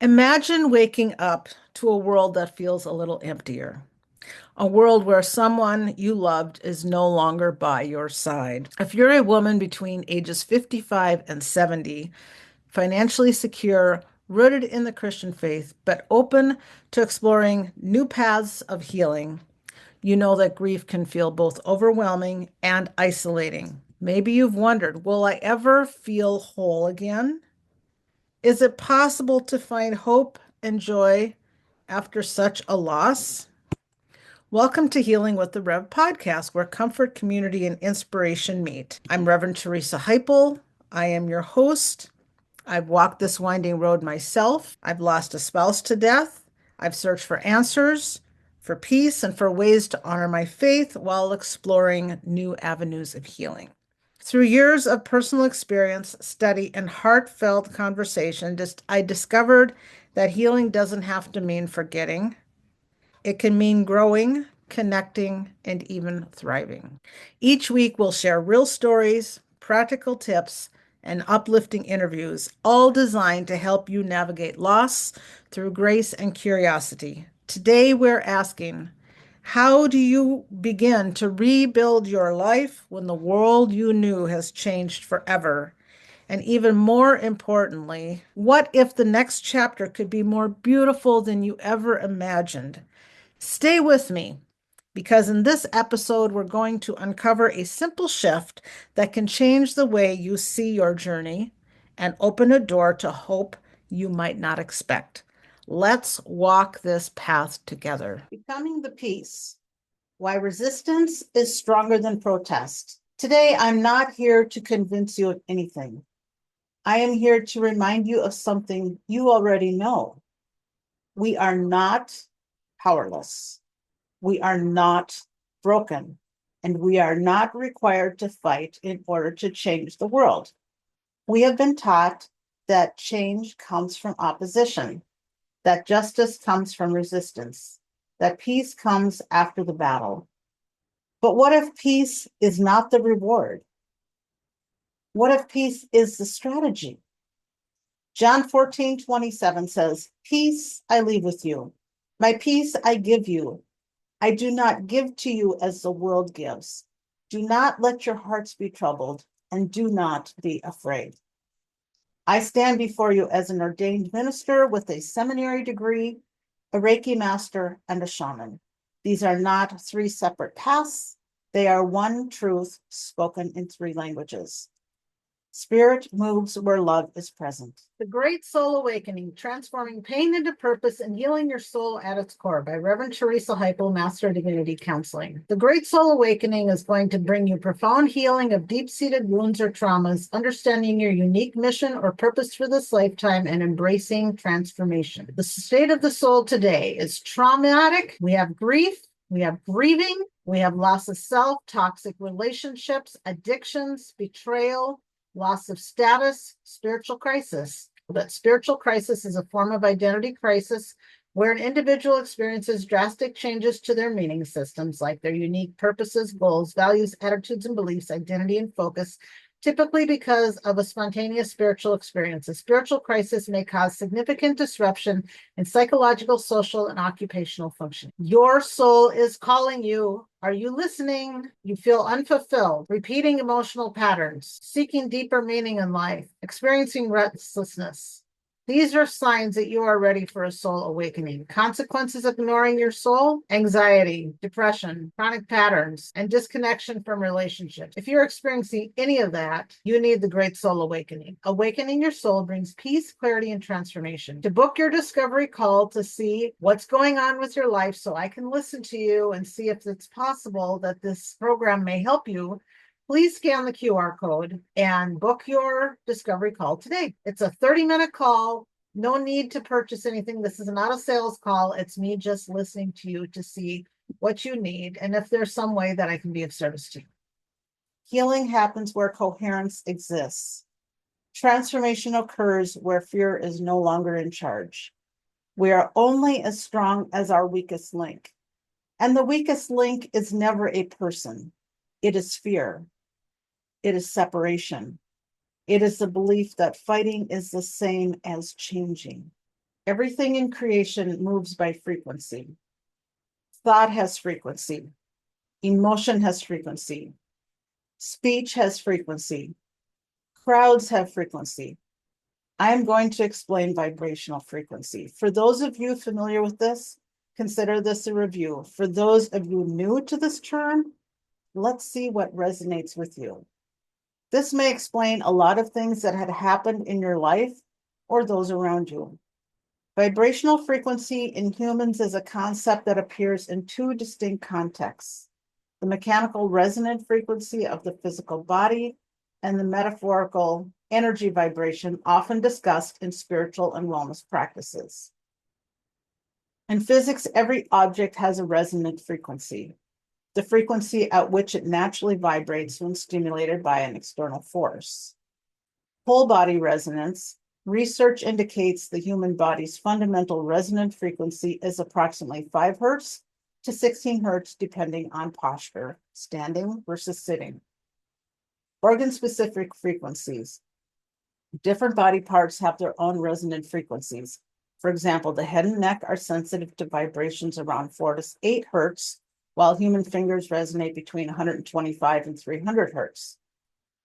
Imagine waking up to a world that feels a little emptier, a world where someone you loved is no longer by your side. If you're a woman between ages 55 and 70, financially secure, rooted in the Christian faith, but open to exploring new paths of healing, you know that grief can feel both overwhelming and isolating. Maybe you've wondered, will I ever feel whole again? Is it possible to find hope and joy after such a loss? Welcome to Healing with the Rev podcast, where comfort, community, and inspiration meet. I'm Reverend Teresa Heipel. I am your host. I've walked this winding road myself. I've lost a spouse to death. I've searched for answers, for peace, and for ways to honor my faith while exploring new avenues of healing. Through years of personal experience, study, and heartfelt conversation, I discovered that healing doesn't have to mean forgetting. It can mean growing, connecting, and even thriving. Each week, we'll share real stories, practical tips, and uplifting interviews, all designed to help you navigate loss through grace and curiosity. Today, we're asking, how do you begin to rebuild your life when the world you knew has changed forever? And even more importantly, what if the next chapter could be more beautiful than you ever imagined? Stay with me because in this episode, we're going to uncover a simple shift that can change the way you see your journey and open a door to hope you might not expect. Let's walk this path together. Becoming the peace. Why resistance is stronger than protest. Today, I'm not here to convince you of anything. I am here to remind you of something you already know. We are not powerless. We are not broken, and we are not required to fight in order to change the world. We have been taught that change comes from opposition, that justice comes from resistance, that peace comes after the battle. But what if peace is not the reward? What if peace is the strategy? John 14:27 says, "Peace I leave with you. My peace I give you. I do not give to you as the world gives. Do not let your hearts be troubled, and do not be afraid." I stand before you as an ordained minister with a seminary degree, a Reiki master, and a shaman. These are not three separate paths. They are one truth spoken in three languages. Spirit moves where love is present. The Great Soul Awakening, Transforming Pain into Purpose and Healing Your Soul at its Core by Reverend Teresa Heipel, Master of Divinity Counseling. The Great Soul Awakening is going to bring you profound healing of deep-seated wounds or traumas, understanding your unique mission or purpose for this lifetime, and embracing transformation. The state of the soul today is traumatic. We have grief. We have grieving. We have loss of self, toxic relationships, addictions, betrayal, loss of status, spiritual crisis. But spiritual crisis is a form of identity crisis where an individual experiences drastic changes to their meaning systems, like their unique purposes, goals, values, attitudes, and beliefs, identity, and focus, typically because of a spontaneous spiritual experience. A spiritual crisis may cause significant disruption in psychological, social, and occupational function. Your soul is calling you. Are you listening? You feel unfulfilled, repeating emotional patterns, seeking deeper meaning in life, experiencing restlessness. These are signs that you are ready for a soul awakening. Consequences of ignoring your soul: anxiety, depression, chronic patterns, and disconnection from relationships. If you're experiencing any of that, you need the Great Soul Awakening. Awakening your soul brings peace, clarity, and transformation. To book your discovery call to see what's going on with your life so I can listen to you and see if it's possible that this program may help you, please scan the QR code and book your discovery call today. It's a 30-minute call. No need to purchase anything. This is not a sales call. It's me just listening to you to see what you need and if there's some way that I can be of service to you. Healing happens where coherence exists. Transformation occurs where fear is no longer in charge. We are only as strong as our weakest link. And the weakest link is never a person. It is fear. It is separation. It is the belief that fighting is the same as changing. Everything in creation moves by frequency. Thought has frequency. Emotion has frequency. Speech has frequency. Crowds have frequency. I'm going to explain vibrational frequency. For those of you familiar with this, consider this a review. For those of you new to this term, let's see what resonates with you. This may explain a lot of things that had happened in your life or those around you. Vibrational frequency in humans is a concept that appears in two distinct contexts: the mechanical resonant frequency of the physical body and the metaphorical energy vibration often discussed in spiritual and wellness practices. In physics, every object has a resonant frequency, the frequency at which it naturally vibrates when stimulated by an external force. Whole body resonance. Research indicates the human body's fundamental resonant frequency is approximately 5 hertz to 16 hertz, depending on posture, standing versus sitting. Organ-specific frequencies. Different body parts have their own resonant frequencies. For example, the head and neck are sensitive to vibrations around 4 to 8 hertz, while human fingers resonate between 125 and 300 hertz.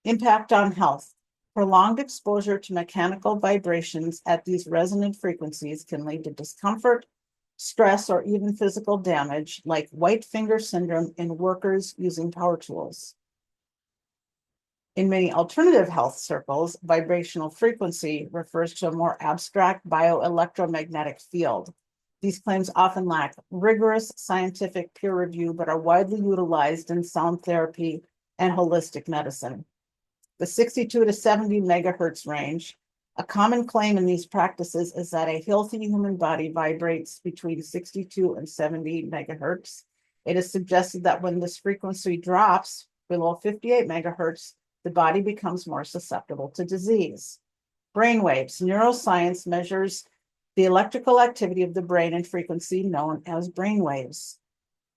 Impact on health. Prolonged exposure to mechanical vibrations at these resonant frequencies can lead to discomfort, stress, or even physical damage, like white finger syndrome in workers using power tools. In many alternative health circles, vibrational frequency refers to a more abstract bioelectromagnetic field. These claims often lack rigorous scientific peer review, but are widely utilized in sound therapy and holistic medicine. The 62 to 70 megahertz range. A common claim in these practices is that a healthy human body vibrates between 62 and 70 megahertz. It is suggested that when this frequency drops below 58 megahertz, the body becomes more susceptible to disease. Brainwaves. Neuroscience measures the electrical activity of the brain and frequency known as brainwaves.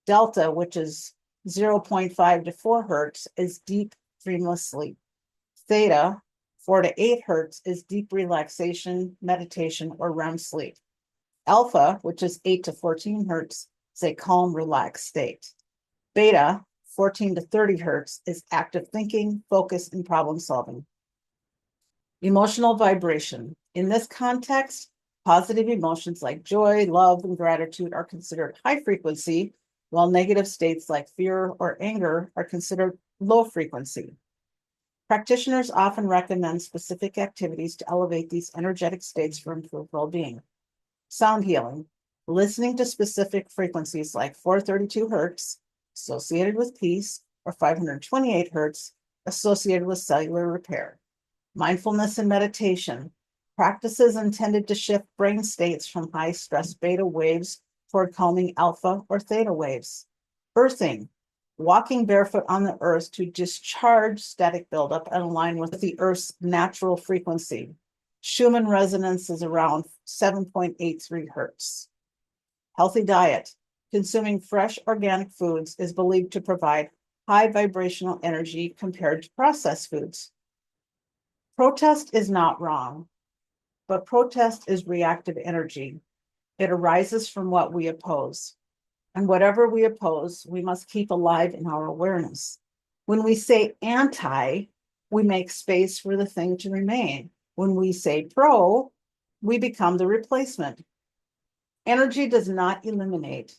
Delta, which is 0.5 to 4 hertz, is deep, dreamless sleep. Theta, 4 to 8 hertz, is deep relaxation, meditation, or REM sleep. Alpha, which is 8 to 14 hertz, is a calm, relaxed state. Beta, 14 to 30 hertz, is active thinking, focus, and problem solving. Emotional vibration. In this context, positive emotions like joy, love, and gratitude are considered high frequency, while negative states like fear or anger are considered low frequency. Practitioners often recommend specific activities to elevate these energetic states for improved well-being. Sound healing. Listening to specific frequencies like 432 hertz, associated with peace, or 528 hertz, associated with cellular repair. Mindfulness and meditation. Practices intended to shift brain states from high-stress beta waves toward calming alpha or theta waves. Earthing. Walking barefoot on the earth to discharge static buildup and align with the earth's natural frequency. Schumann resonance is around 7.83 hertz. Healthy diet. Consuming fresh organic foods is believed to provide high vibrational energy compared to processed foods. Protest is not wrong, but protest is reactive energy. It arises from what we oppose. And whatever we oppose, we must keep alive in our awareness. When we say anti, we make space for the thing to remain. When we say pro, we become the replacement. Energy does not eliminate.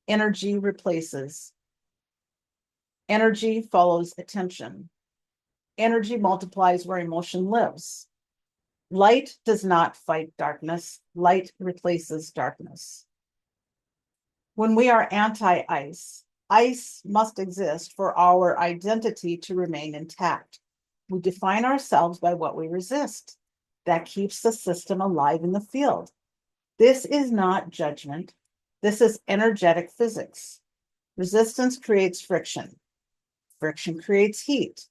Energy replaces. Energy follows attention. Energy multiplies where emotion lives. Light does not fight darkness. Light replaces darkness. When we are anti-ice, ice must exist for our identity to remain intact. We define ourselves by what we resist. That keeps the system alive in the field. This is not judgment. This is energetic physics. Resistance creates friction. Friction creates heat.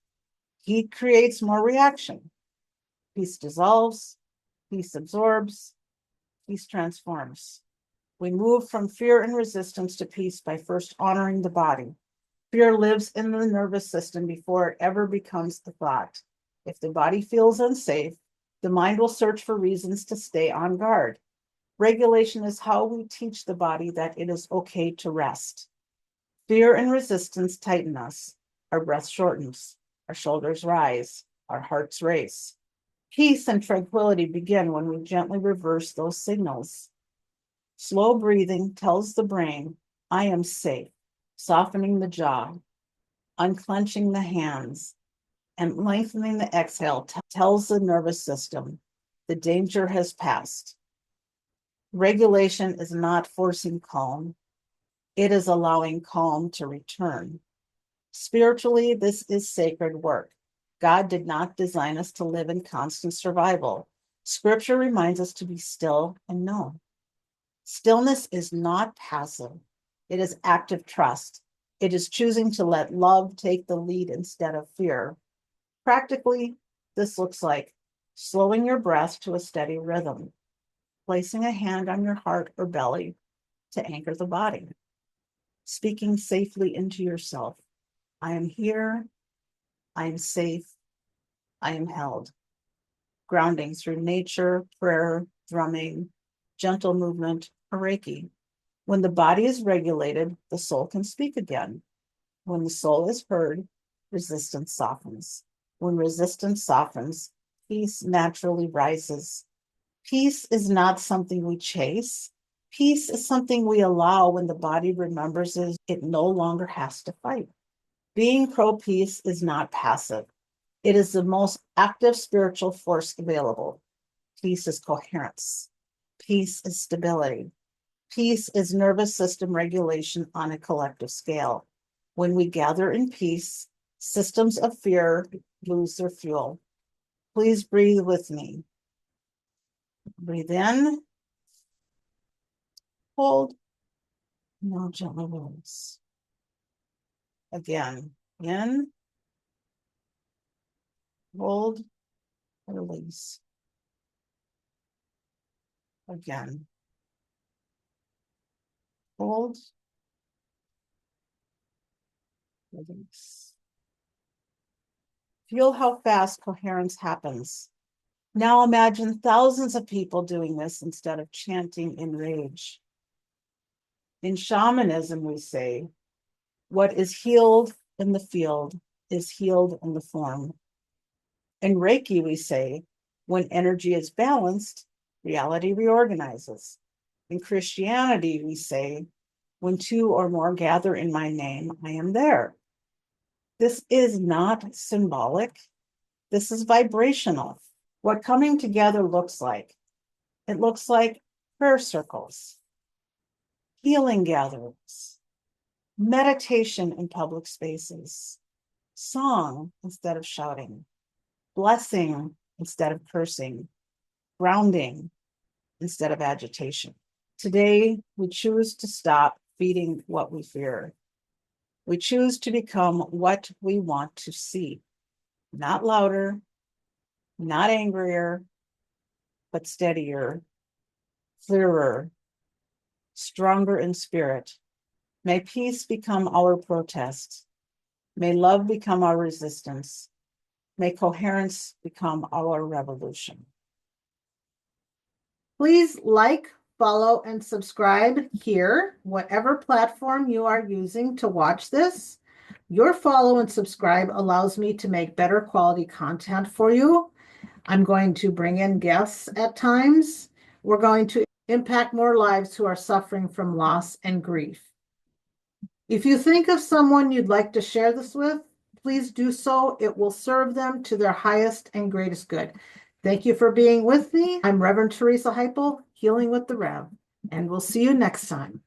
Heat creates more reaction. Peace dissolves. Peace absorbs. Peace transforms. We move from fear and resistance to peace by first honoring the body. Fear lives in the nervous system before it ever becomes the thought. If the body feels unsafe, the mind will search for reasons to stay on guard. Regulation is how we teach the body that it is okay to rest. Fear and resistance tighten us. Our breath shortens. Our shoulders rise. Our hearts race. Peace and tranquility begin when we gently reverse those signals. Slow breathing tells the brain, I am safe, softening the jaw, unclenching the hands, and lengthening the exhale tells the nervous system, the danger has passed. Regulation is not forcing calm. It is allowing calm to return. Spiritually, this is sacred work. God did not design us to live in constant survival. Scripture reminds us to be still and know. Stillness is not passive. It is active trust. It is choosing to let love take the lead instead of fear. Practically, this looks like slowing your breath to a steady rhythm, placing a hand on your heart or belly to anchor the body, speaking safely into yourself. I am here. I am safe. I am held. Grounding through nature, prayer, drumming, gentle movement, or Reiki. When the body is regulated, the soul can speak again. When the soul is heard, resistance softens. When resistance softens, peace naturally rises. Peace is not something we chase. Peace is something we allow when the body remembers it no longer has to fight. Being pro-peace is not passive. It is the most active spiritual force available. Peace is coherence. Peace is stability. Peace is nervous system regulation on a collective scale. When we gather in peace, systems of fear lose their fuel. Please breathe with me. Breathe in, hold, now gently release. Again, in, hold, release. Again, hold, release. Feel how fast coherence happens. Now imagine thousands of people doing this instead of chanting in rage. In shamanism, we say, what is healed in the field is healed in the form. In Reiki, we say, when energy is balanced, reality reorganizes. In Christianity, we say, when two or more gather in my name, I am there. This is not symbolic. This is vibrational. What coming together looks like. It looks like prayer circles, healing gatherings, meditation in public spaces, song instead of shouting, blessing instead of cursing, grounding instead of agitation. Today, we choose to stop feeding what we fear. We choose to become what we want to see, not louder, not angrier, but steadier, clearer, stronger in spirit. May peace become our protest. May love become our resistance. May coherence become our revolution. Please like, follow, and subscribe here, whatever platform you are using to watch this. Your follow and subscribe allows me to make better quality content for you. I'm going to bring in guests at times. We're going to impact more lives who are suffering from loss and grief. If you think of someone you'd like to share this with, please do so. It will serve them to their highest and greatest good. Thank you for being with me. I'm Reverend Teresa Heipel, Healing with the Rev, and we'll see you next time.